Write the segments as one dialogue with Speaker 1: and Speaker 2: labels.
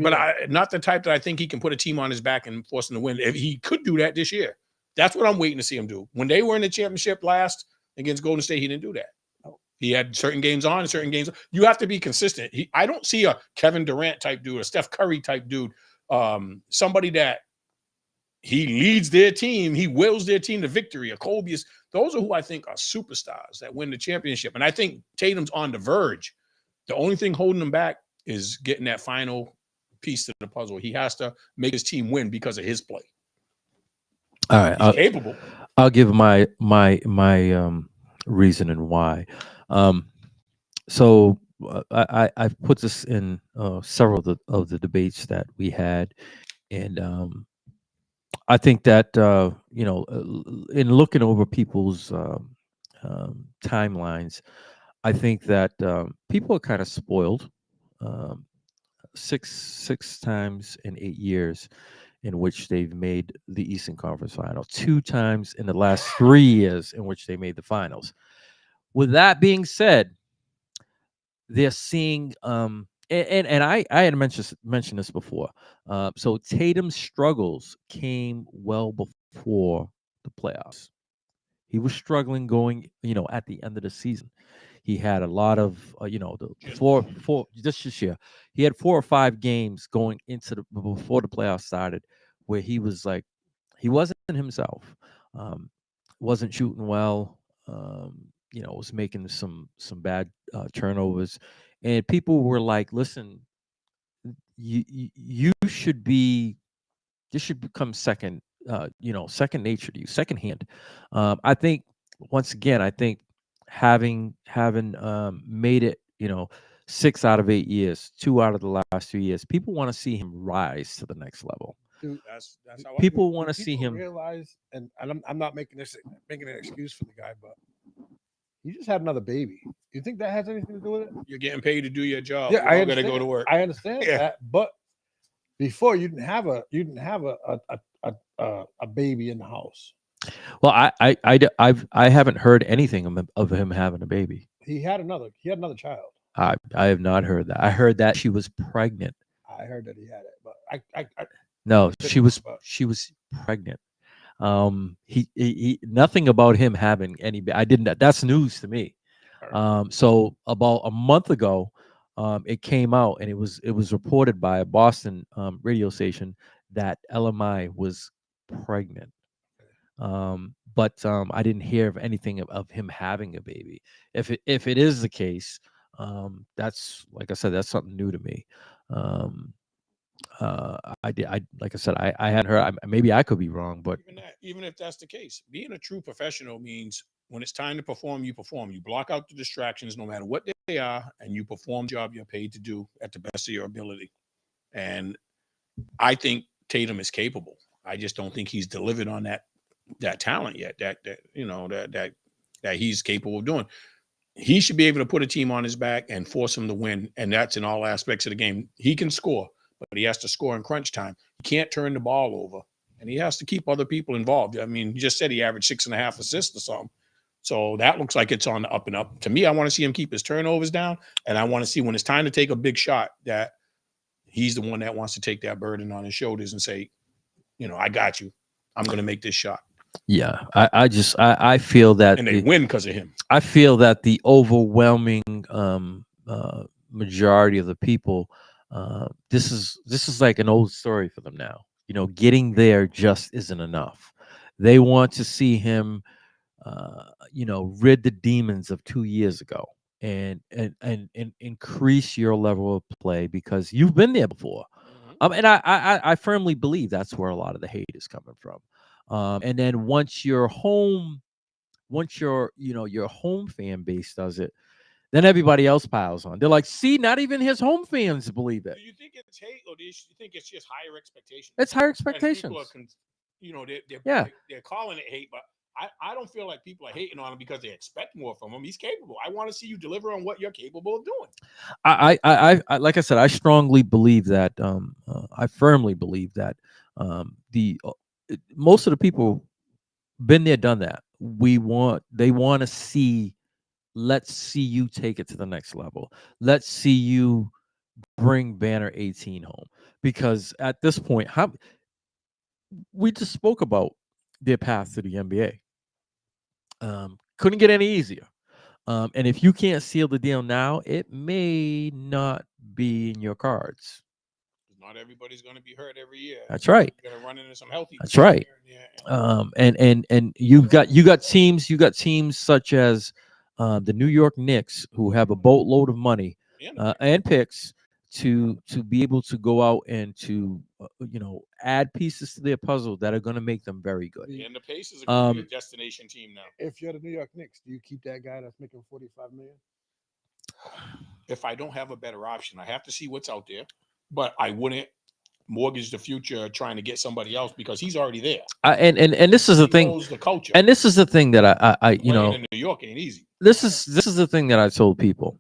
Speaker 1: but not the type that I think he can put a team on his back and force him to win. If he could do that this year, that's what I'm waiting to see him do. When they were in the championship last against Golden State, he didn't do that. He had certain games on, certain games. You have to be consistent. I don't see a Kevin Durant type dude, a Steph Curry type dude, somebody that he leads their team, he wills their team to victory. A Kobe is. Those are who I think are superstars that win the championship. And I think Tatum's on the verge. The only thing holding him back is getting that final piece to the puzzle. He has to make his team win because of his play.
Speaker 2: All right,
Speaker 1: he's capable.
Speaker 2: I'll give my reason and why. So I've put this in several of the debates that we had, and I think that in looking over people's timelines, I think that people are kind of spoiled. Six times in 8 years in which they've made the Eastern Conference Final, 2 times in the last 3 years in which they made the finals. With that being said, they're seeing and I had mentioned this before. So Tatum's struggles came well before the playoffs. He was struggling going, at the end of the season. He had a lot of, this year, he had 4 or 5 games going into before the playoffs started, where he was like, he wasn't himself, wasn't shooting well, was making some bad turnovers, and people were like, listen, you should be, this should become second nature to you, second hand. I think once again, having made it, 6 out of 8 years, 2 out of the last 3 years, people want to see him rise to the next level.
Speaker 3: Dude,
Speaker 1: that's how
Speaker 2: people want to see him
Speaker 3: realize, and I'm not making an excuse for the guy, but he just had another baby. You think that has anything to do with it?
Speaker 1: You're getting paid to do your job.
Speaker 3: Yeah, I
Speaker 1: got to go to work.
Speaker 3: I understand that, but before you didn't have a baby in the house.
Speaker 2: Well, I haven't heard anything of him having a baby.
Speaker 3: He had another child.
Speaker 2: I have not heard that. I heard that she was pregnant.
Speaker 3: I heard that he had it, but
Speaker 2: no, she was pregnant. He nothing about him having any. I didn't. That's news to me. So about a month ago, it came out, and it was reported by a Boston radio station that LMI was pregnant. But I didn't hear of anything of him having a baby. If it is the case, that's, like I said, that's something new to me. Like I said, I hadn't heard. Maybe I could be wrong, but
Speaker 1: even if that's the case, being a true professional means when it's time to perform, you perform. You block out the distractions, no matter what they are, and you perform the job you're paid to do at the best of your ability. And I think Tatum is capable. I just don't think he's delivered on that talent yet. That he's capable of doing. He should be able to put a team on his back and force them to win, and that's in all aspects of the game. He can score, but he has to score in crunch time. He can't turn the ball over, and he has to keep other people involved. I mean, you just said he averaged 6.5 assists or something. So that looks like it's on the up and up. To me, I want to see him keep his turnovers down, and I want to see when it's time to take a big shot that he's the one that wants to take that burden on his shoulders and say, I got you. I'm going to make this shot.
Speaker 2: Yeah, I feel that,
Speaker 1: and they win because of him.
Speaker 2: I feel that the overwhelming majority of the people, this is like an old story for them now. Getting there just isn't enough. They want to see him, rid the demons of 2 years ago and increase your level of play because you've been there before. And I firmly believe that's where a lot of the hate is coming from. And then once your home fan base does it, then everybody else piles on. They're like, see, not even his home fans believe it.
Speaker 1: Do you think it's hate, or do you think it's just higher expectations?
Speaker 2: It's higher expectations.
Speaker 1: They're calling it hate, but I don't feel like people are hating on him because they expect more from him. He's capable. I want to see you deliver on what you're capable of doing.
Speaker 2: I like I said, I strongly believe that. I firmly believe that most of the people been there, done that. They want to see. Let's see you take it to the next level. Let's see you bring Banner 18 home, because at this point, we just spoke about their path to the NBA. Couldn't get any easier. And if you can't seal the deal now, it may not be in your cards.
Speaker 1: Not everybody's going to be hurt every year.
Speaker 2: That's right.
Speaker 1: You're going to run into some healthy.
Speaker 2: That's right.
Speaker 1: And
Speaker 2: And you got teams such as the New York Knicks, who have a boatload of money and picks to be able to go out and to add pieces to their puzzle that are going to make them very good.
Speaker 1: And the Pacers are going to be a destination team now.
Speaker 3: If you're the New York Knicks, do you keep that guy that's making $45 million?
Speaker 1: If I don't have a better option, I have to see what's out there. But I wouldn't mortgage the future trying to get somebody else because he's already there.
Speaker 2: And this is the thing.
Speaker 1: Knows the culture.
Speaker 2: And this is the thing that I in
Speaker 1: New York ain't easy.
Speaker 2: This is the thing that I told people.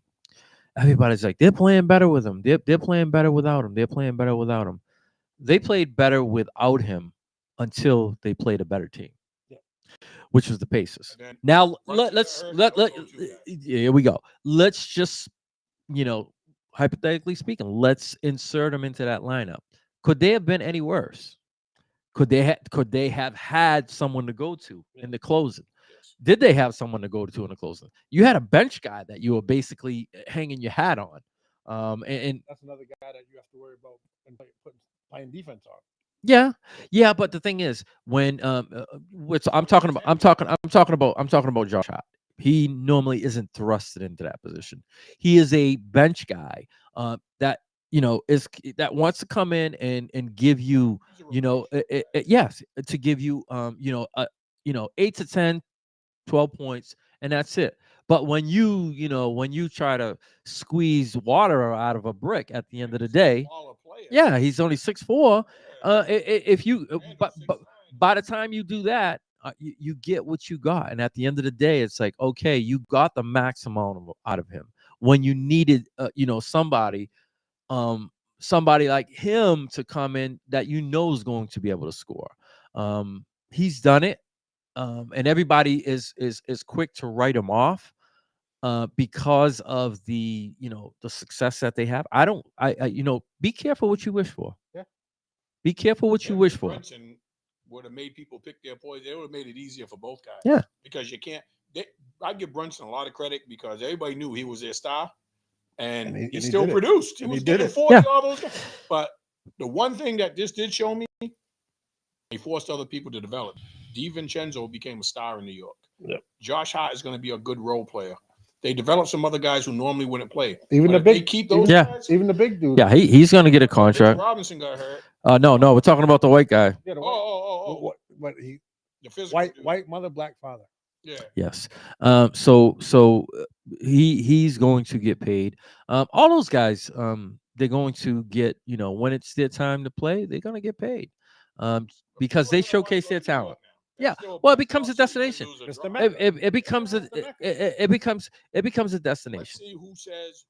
Speaker 2: Everybody's like, they're playing better with him. They're playing better without him. They're playing better without him. They played better without him until they played a better team, which was the Pacers. Now here we go. Let's just, hypothetically speaking, let's insert him into that lineup. Could they have been any worse? Could they have had someone to go to in the closing? Did they have someone to go to in the closing? You had a bench guy that you were basically hanging your hat on. And
Speaker 3: that's another guy that you have to worry about and playing defense on.
Speaker 2: Yeah, but the thing is, when I'm talking about Josh Hart. He normally isn't thrusted into that position. He is a bench guy that that wants to come in and give you, to give you 8 to 10, 12 points, and that's it. But when you try to squeeze water out of a brick at the end of the day, he's only 6'4". If you but by the time you do that, you get what you got, and at the end of the day, it's like, okay, you got the maximum out of him when you needed somebody like him to come in that is going to be able to score. He's done it. And everybody is quick to write him off because of the the success that they have. Be careful what you wish for.
Speaker 3: Yeah.
Speaker 2: Be careful what you wish for.
Speaker 1: Brunson would have made people pick their poison. They would have made it easier for both guys.
Speaker 2: Yeah.
Speaker 1: Because you can't. I give Brunson a lot of credit because everybody knew he was their star, and he still produced. He was getting 40 all those guys. But the one thing that this did show me, he forced other people to develop. DiVincenzo became a star in New York.
Speaker 3: Yep.
Speaker 1: Josh Hart is going to be a good role player. They developed some other guys who normally wouldn't play.
Speaker 3: Even the big,
Speaker 1: keep those guys,
Speaker 3: even the big dude.
Speaker 2: Yeah, he's going to get a contract.
Speaker 1: Robinson got hurt.
Speaker 2: No, we're talking about the white guy.
Speaker 3: Yeah, what he?
Speaker 1: The physical
Speaker 3: white mother, black father.
Speaker 1: Yeah.
Speaker 2: Yes. So he's going to get paid. All those guys, they're going to get, when it's their time to play, they're going to get paid. Because they showcase their talent. Yeah. Well, it becomes a destination. It becomes a destination.
Speaker 1: Let's see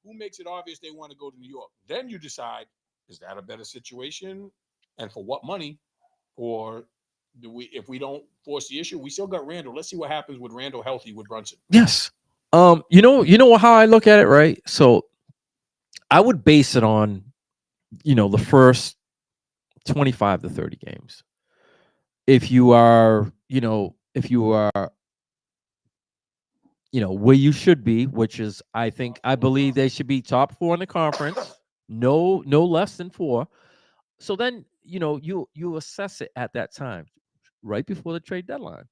Speaker 1: who makes it obvious they want to go to New York. Then you decide, is that a better situation, and for what money, or if we don't force the issue, we still got Randall. Let's see what happens with Randall healthy with Brunson.
Speaker 2: Yes. You know how I look at it, right? So I would base it on, the first 25 to 30 games. If you are where you should be, which is, I believe they should be top 4 in the conference, no less than 4. So then, you assess it at that time, right before the trade deadline.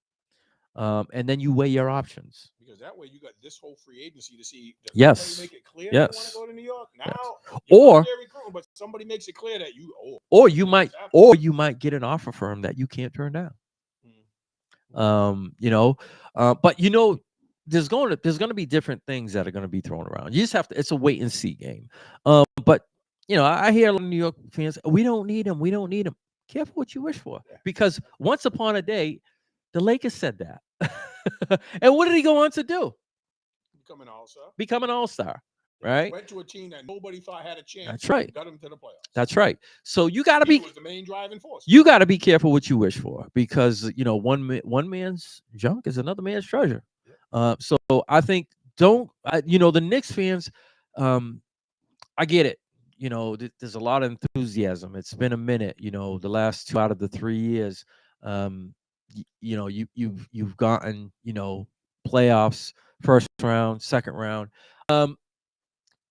Speaker 2: And then you weigh your options.
Speaker 1: Because that way you got this whole free agency to see.
Speaker 2: Yes.
Speaker 1: Make it clear
Speaker 2: yes.
Speaker 1: They want to go to New York now.
Speaker 2: Yes. Or
Speaker 1: but somebody makes it clear that
Speaker 2: you might get an offer for him that you can't turn down. But there's going to be different things that are going to be thrown around. You just have to. It's a wait and see game. But I hear a lot of New York fans. We don't need him. We don't need him. Careful what you wish for, because once upon a day, the Lakers said that. And what did he go on to do? Become an all-star. Right?
Speaker 1: Went to a team that nobody thought had a chance.
Speaker 2: That's right.
Speaker 1: Got him to the playoffs.
Speaker 2: That's right. So you got to be.
Speaker 1: Was the main driving force.
Speaker 2: You got to be careful what you wish for, because one man's junk is another man's treasure. So I think the Knicks fans, I get it. there's a lot of enthusiasm. It's been a minute. The last 2 out of the 3 years, you've gotten playoffs, first round, second round.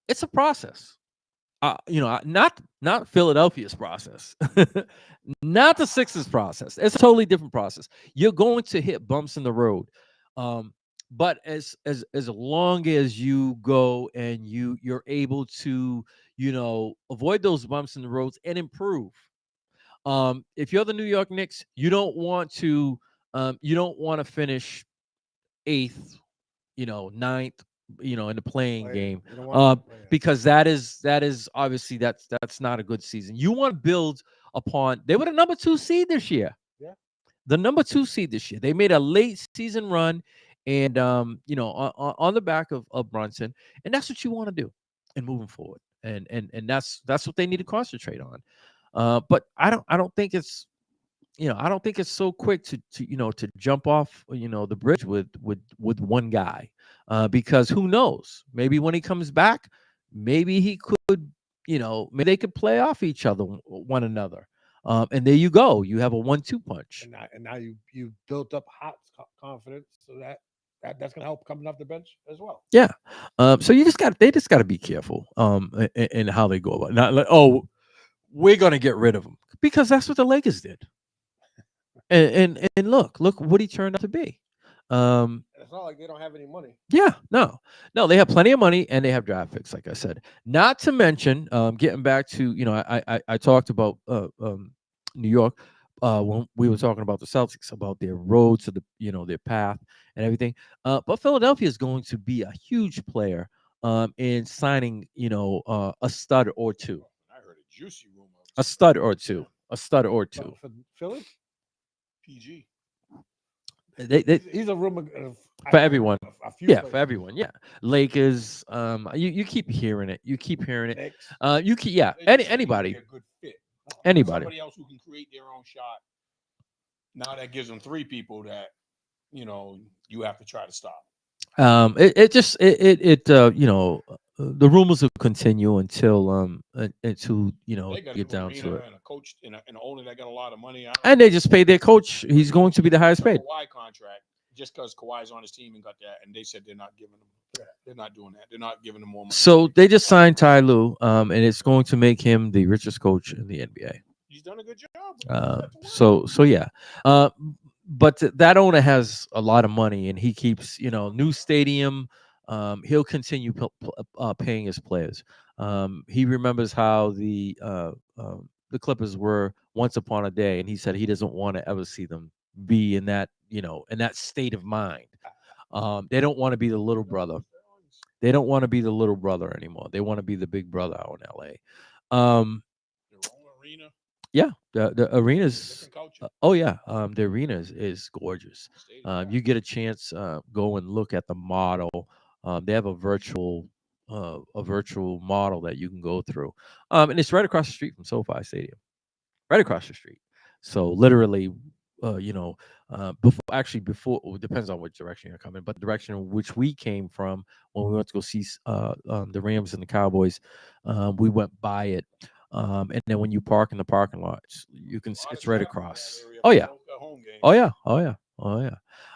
Speaker 2: It's a process. Not Philadelphia's process, not the Sixers process. It's a totally different process. You're going to hit bumps in the road, but as long as you go and you're able to avoid those bumps in the roads and improve. If you're the New York Knicks, you don't want to finish eighth, ninth, in the playing game, because that is obviously that's not a good season. You want to build upon. They were the number 2 seed this year.
Speaker 3: Yeah,
Speaker 2: the number 2 seed this year. They made a late season run, and on the back of Brunson, and that's what you want to do, and moving forward, and that's what they need to concentrate on. But I don't think it's. I don't think it's so quick to jump off the bridge with one guy, because who knows? Maybe when he comes back, maybe he could, maybe they could play off each other, one another, and there you go. You have a 1-2 punch.
Speaker 3: And now you built up hot confidence, so that's gonna help coming off the bench as well.
Speaker 2: Yeah. So they just got to be careful in how they go about it. Not like, oh, we're gonna get rid of him, because that's what the Lakers did. And look what he turned out to be.
Speaker 3: It's not like they don't have any money.
Speaker 2: Yeah, no, they have plenty of money, and they have draft picks, like I said. Not to mention, getting back to I talked about New York when we were talking about the Celtics, about their road to the their path and everything. But Philadelphia is going to be a huge player in signing a stud or two.
Speaker 1: I heard a juicy rumor.
Speaker 2: A stud or two.
Speaker 3: For Philly,
Speaker 1: PG.
Speaker 3: He's a rumor
Speaker 2: for everyone.
Speaker 3: A few
Speaker 2: Yeah,
Speaker 3: places.
Speaker 2: for everyone. Yeah, Lakers. You keep hearing it. Anybody.
Speaker 1: A good fit.
Speaker 2: Anybody.
Speaker 1: Somebody else who can create their own shot. Now that gives them 3 people that you have to try to stop. The rumors will continue until get down to it. And a coach and an owner that got a lot of money.
Speaker 2: And they just paid their coach. He's going to be the highest paid.
Speaker 1: Kawhi contract, just because Kawhi's on his team and got that, and they said they're not giving him. They're not doing that. They're not giving him more money.
Speaker 2: So they just signed Ty Lue, and it's going to make him the richest coach in the NBA.
Speaker 1: He's done a good job.
Speaker 2: So yeah. But that owner has a lot of money, and he keeps, new stadium. He'll continue paying his players. He remembers how the Clippers were once upon a day, and he said he doesn't want to ever see them be in that, in that state of mind. They don't want to be the little brother. They don't want to be the little brother anymore. They want to be the big brother out in LA.
Speaker 1: Their own arena.
Speaker 2: Yeah, the arena's. The arena is gorgeous. You get a chance, go and look at the model. They have a virtual model that you can go through, and it's right across the street from SoFi Stadium, right across the street. So literally, before it depends on which direction you're coming, but the direction in which we came from when we went to go see the Rams and the Cowboys, we went by it. And then when you park in the parking lot, it's right across. Oh yeah.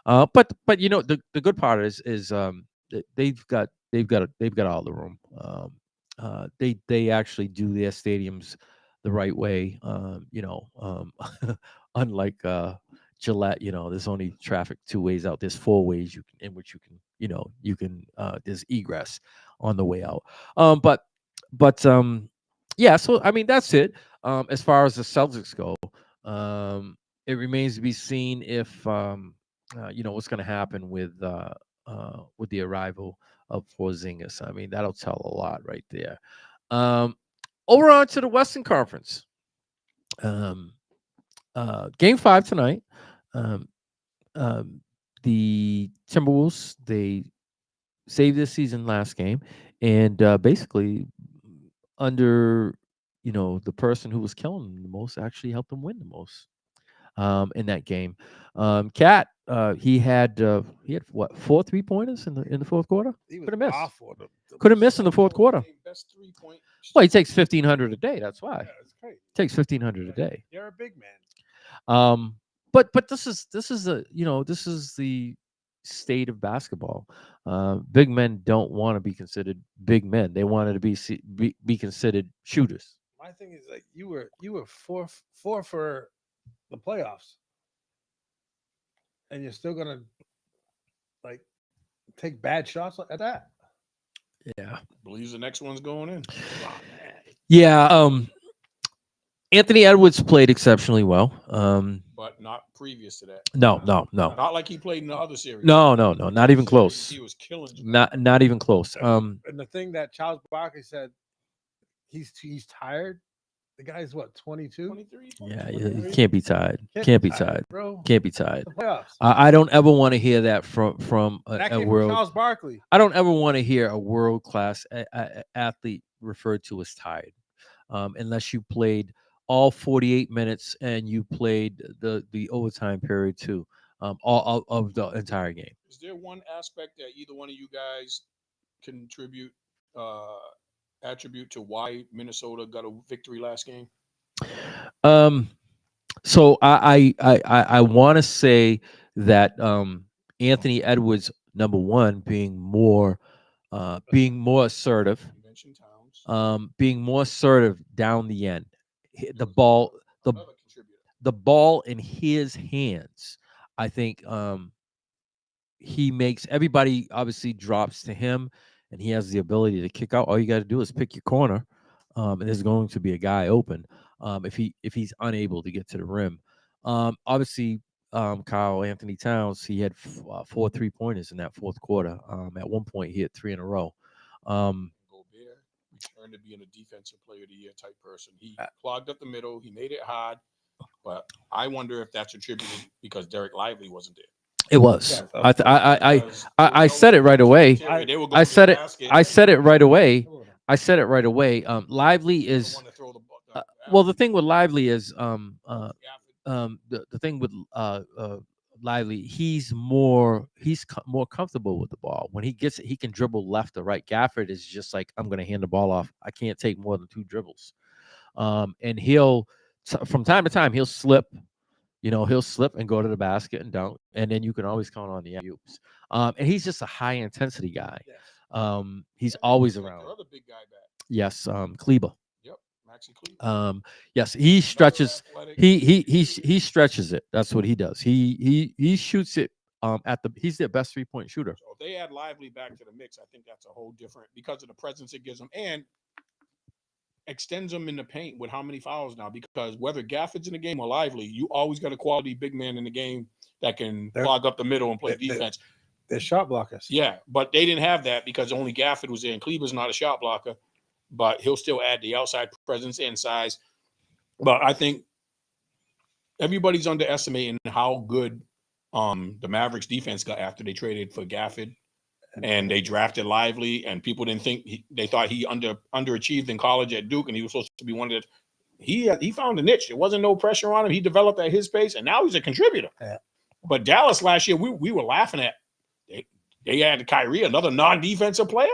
Speaker 2: But the good part is they've got all the room. They actually do their stadiums the right way. Unlike Gillette, there's only traffic 2 ways out. There's 4 ways in which you can there's egress on the way out. Yeah, so I mean that's it. As far as the Celtics go, it remains to be seen if what's going to happen with the arrival of Porzingis. I mean that'll tell a lot right there. Over on to the Western Conference. Game 5 tonight. The Timberwolves, they saved this season last game, and basically under the person who was killing them the most actually helped them win the most in that game. Cat, he had what, 4 3-pointers in the fourth quarter? Could have missed. Could have missed in the fourth quarter.
Speaker 1: best 3-point.
Speaker 2: Well, he takes 1,500 a day. That's why.
Speaker 3: Yeah, it's crazy.
Speaker 2: Takes 1,500 a day.
Speaker 3: You're a big man.
Speaker 2: But this is this is the state of basketball. Big men don't want to be considered big men. They wanted to be considered shooters.
Speaker 3: My thing is like you were four for the playoffs, and you're still gonna like take bad shots at that.
Speaker 2: Yeah.
Speaker 1: Believes the next one's going in.
Speaker 2: Yeah. Anthony Edwards played exceptionally well.
Speaker 1: But not previous to that.
Speaker 2: No.
Speaker 1: Not like he played in the other series.
Speaker 2: No, not even close.
Speaker 1: He was killing.
Speaker 2: Not even close.
Speaker 3: And the thing that Charles Barkley said, he's tired. The guy's what, 22?
Speaker 1: 23?
Speaker 2: Yeah, you can't be tired. Can't be tired,
Speaker 3: bro.
Speaker 2: Can't be tired.
Speaker 3: The playoffs.
Speaker 2: I don't ever want to hear that from
Speaker 3: That
Speaker 2: a
Speaker 3: came from
Speaker 2: world.
Speaker 3: Charles Barkley.
Speaker 2: I don't ever want to hear a world class athlete referred to as tired, unless you played all 48 minutes and you played the overtime period too, all of the entire game.
Speaker 1: Is there one aspect that either one of you guys contribute, attribute to why Minnesota got a victory last game?
Speaker 2: So I want to say that Anthony Edwards, number one, being more assertive,
Speaker 1: You mentioned Towns.
Speaker 2: being more assertive down the end, the ball
Speaker 1: Another contributor.
Speaker 2: the ball in his hands. I think he makes everybody obviously drops to him, and he has the ability to kick out. All you got to do is pick your corner, and there's going to be a guy open. If he's unable to get to the rim, obviously Kyle Anthony Towns, he had 4 3-pointers in that fourth quarter. At one point, he hit 3 in a row.
Speaker 1: Gobert returned to being a defensive player of the year type person. He clogged up the middle. He made it hard. But I wonder if that's attributed because Derek Lively wasn't there.
Speaker 2: It was.
Speaker 3: Yeah,
Speaker 2: I said it right away.
Speaker 1: They were going
Speaker 2: I
Speaker 1: to
Speaker 2: said
Speaker 1: the
Speaker 2: it.
Speaker 1: basket.
Speaker 2: I said it right away. I said it right away. Lively
Speaker 1: The
Speaker 2: is
Speaker 1: one to throw the ball-
Speaker 2: well. The thing with Lively is
Speaker 1: Yeah,
Speaker 2: the thing with Lively, he's more comfortable with the ball. When he gets it, he can dribble left or right. Gafford is just like, I'm going to hand the ball off. I can't take more than 2 dribbles. And he'll from time to time he'll slip. He'll slip and go to the basket and dunk, and then you can always count on the alley-oops. And he's just a high intensity guy.
Speaker 3: Yes.
Speaker 2: He's always
Speaker 1: like
Speaker 2: around.
Speaker 1: their other big guy back.
Speaker 2: Yes, Kleber.
Speaker 1: Yep, Maxi Kleber.
Speaker 2: Yes, he stretches.
Speaker 1: Athletic.
Speaker 2: He stretches it. That's what he does. He shoots it he's their best 3-point shooter.
Speaker 1: So if they add Lively back to the mix, I think that's a whole different because of the presence it gives them and extends them in the paint with how many fouls now. Because whether Gafford's in the game or Lively, you always got a quality big man in the game that can clog up the middle and play defense.
Speaker 3: They're shot blockers.
Speaker 1: Yeah, but they didn't have that because only Gafford was there, and Kleber's not a shot blocker, but he'll still add the outside presence and size. But I think everybody's underestimating how good the Mavericks defense got after they traded for Gafford and they drafted Lively, and people didn't think they thought he underachieved in college at Duke, and he was supposed to be one of the. He found a niche. There wasn't no pressure on him. He developed at his pace, and now he's a contributor.
Speaker 3: Yeah.
Speaker 1: But Dallas last year, we were laughing at. They had Kyrie, another non-defensive player,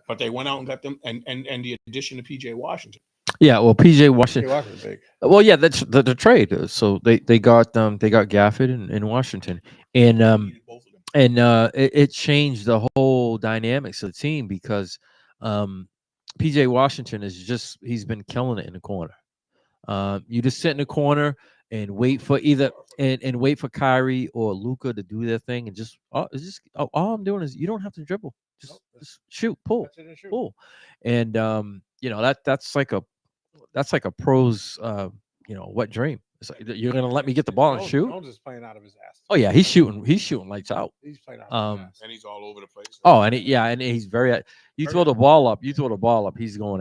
Speaker 1: but they went out and got them, and the addition of PJ Washington.
Speaker 2: Yeah, well, PJ Washington.
Speaker 3: Big.
Speaker 2: Well, yeah, that's the trade. So they got Gafford in Washington, and
Speaker 1: Both of them.
Speaker 2: and it changed the whole dynamics of the team because PJ Washington he's been killing it in the corner. You just sit in the corner and wait for either and wait for Kyrie or Luka to do their thing, and all I'm doing is you don't have to dribble, just shoot, pull, and that's like a pro's wet dream. It's like, you're gonna let me get the ball and shoot.
Speaker 3: Jones is playing out of his ass.
Speaker 2: Oh yeah, he's shooting lights out.
Speaker 3: He's playing out of his ass.
Speaker 1: And he's all over the place.
Speaker 2: Oh, and he's very. You throw the ball up, he's going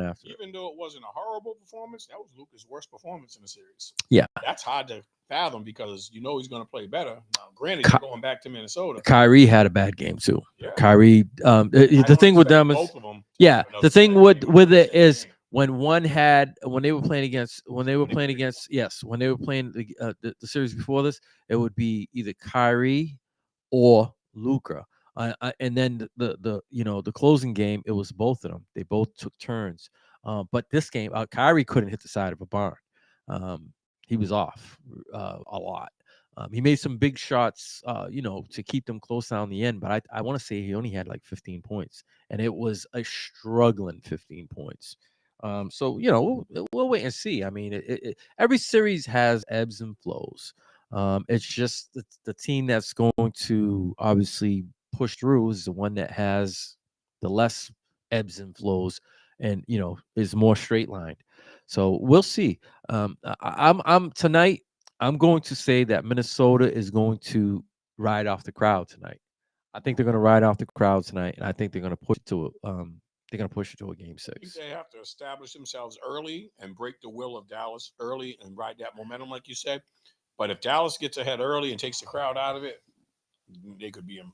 Speaker 2: after it.
Speaker 1: Even though it wasn't a horrible performance, that was Luka's worst performance in the series.
Speaker 2: Yeah,
Speaker 1: that's hard to fathom because he's going to play better. Now, granted, you're going back to Minnesota.
Speaker 2: Kyrie had a bad game too.
Speaker 1: Yeah.
Speaker 2: Kyrie. The thing with them is,
Speaker 1: both of them.
Speaker 2: Yeah, the thing with it is when they were playing the series before this, it would be either Kyrie or Luka. And then the closing game, it was both of them. They both took turns. But this game, Kyrie couldn't hit the side of a barn. He was off a lot. He made some big shots, to keep them close down the end. But I want to say he only had like 15 points, and it was a struggling 15 points. So we'll wait and see. I mean, every series has ebbs and flows. It's just the team that's going to obviously push through is the one that has the less ebbs and flows, and is more straight lined. So we'll see. I'm tonight. I'm going to say that Minnesota is going to ride off the crowd tonight. I think they're going to ride off the crowd tonight, and I think they're going to push it to a game
Speaker 1: I think
Speaker 2: 6.
Speaker 1: they have to establish themselves early and break the will of Dallas early and ride that momentum, like you said. But if Dallas gets ahead early and takes the crowd out of it, they could be in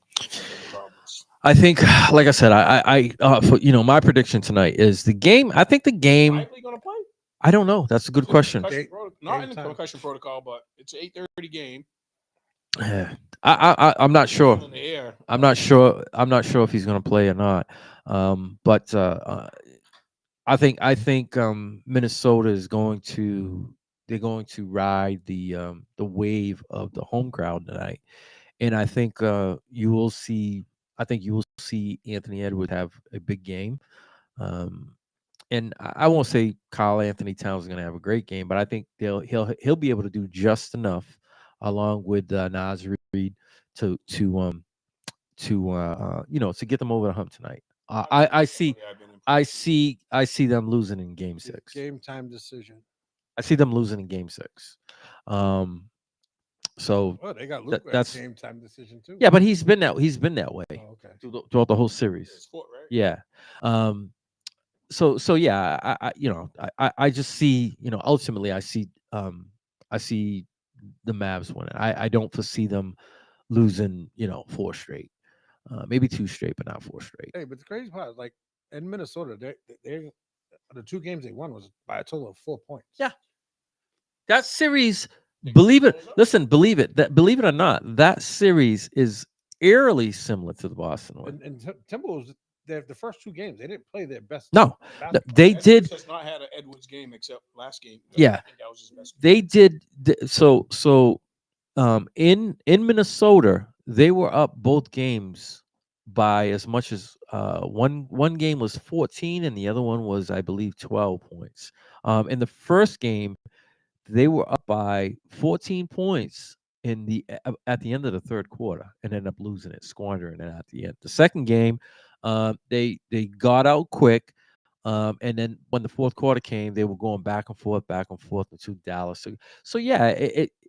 Speaker 1: problems.
Speaker 2: I think, like I said, my prediction tonight is the game. I think the game.
Speaker 1: Lively going to play?
Speaker 2: I don't know. That's a good question.
Speaker 1: Not in the concussion protocol, but it's an 8:30 game.
Speaker 2: I'm not sure.
Speaker 1: In the air.
Speaker 2: I'm not sure. I'm not sure if he's going to play or not. But I think Minnesota is going to ride the wave of the home crowd tonight, and I think you will see. I think you will see Anthony Edwards have a big game. And I won't say Karl Anthony Towns is going to have a great game, but I think he'll be able to do just enough, along with Naz Reid, to get them over the hump tonight. I see them losing in Game 6.
Speaker 3: Game time decision.
Speaker 2: I see them losing in Game 6. So
Speaker 3: they got Luke
Speaker 2: that's
Speaker 3: game time decision too.
Speaker 2: Yeah, but he's been that way
Speaker 3: Oh, okay.
Speaker 2: throughout the whole series.
Speaker 1: Sport, right?
Speaker 2: Yeah. So yeah, I just see, ultimately I see the Mavs winning. I don't foresee them losing, 4 straight, maybe 2 straight, but not 4 straight.
Speaker 3: Hey, but the crazy part is, like, in Minnesota, they the 2 games they won was by a total of 4 points.
Speaker 2: Yeah, that series. Believe it or not, that series is eerily similar to the Boston one.
Speaker 3: And Timberwolves, the first 2 games, they didn't play their best.
Speaker 2: No, they
Speaker 1: Edwards
Speaker 2: did.
Speaker 1: has not had an Edwards game except last game.
Speaker 2: Yeah,
Speaker 1: I think that was his best game.
Speaker 2: they did. In Minnesota, they were up both games by as much as one game was 14 and the other one was, I believe, 12 points. In the first game, they were up by 14 points at the end of the third quarter and ended up losing it, squandering it at the end. The second game, they got out quick, and then when the fourth quarter came, they were going back and forth into Dallas. So yeah,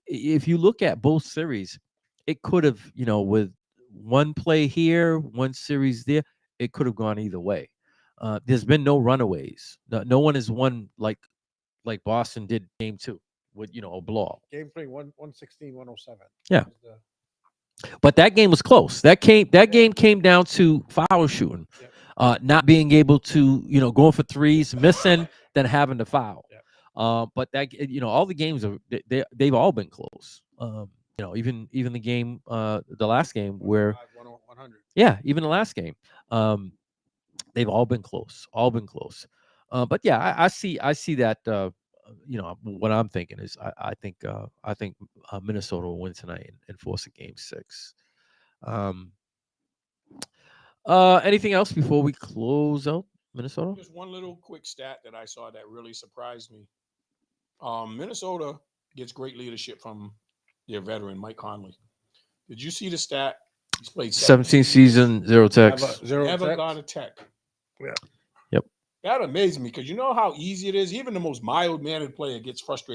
Speaker 2: if you look at both series, it could have, with one play here, one series there, it could have gone either way. There's been no runaways. No one has won like Boston did game 2 with a blowout.
Speaker 3: Game 3, 116-107.
Speaker 2: Yeah. But that game was close. That game came down to foul shooting, not being able to going for threes, missing, then having to foul. But that all the games they've all been close. Even the game, the last game where
Speaker 3: 100.
Speaker 2: Yeah, even the last game, they've all been close. But yeah, I see that. What I'm thinking is I think Minnesota will win tonight and force a game 6. Anything else before we close out Minnesota?
Speaker 1: Just one little quick stat that I saw that really surprised me. Minnesota gets great leadership from their veteran Mike Conley. Did you see the stat? He's played
Speaker 2: 17 season, 0 techs.
Speaker 1: Never got a tech.
Speaker 3: Yeah.
Speaker 2: Yep.
Speaker 1: That amazed me because you know how easy it is. Even the most mild-mannered player gets frustrated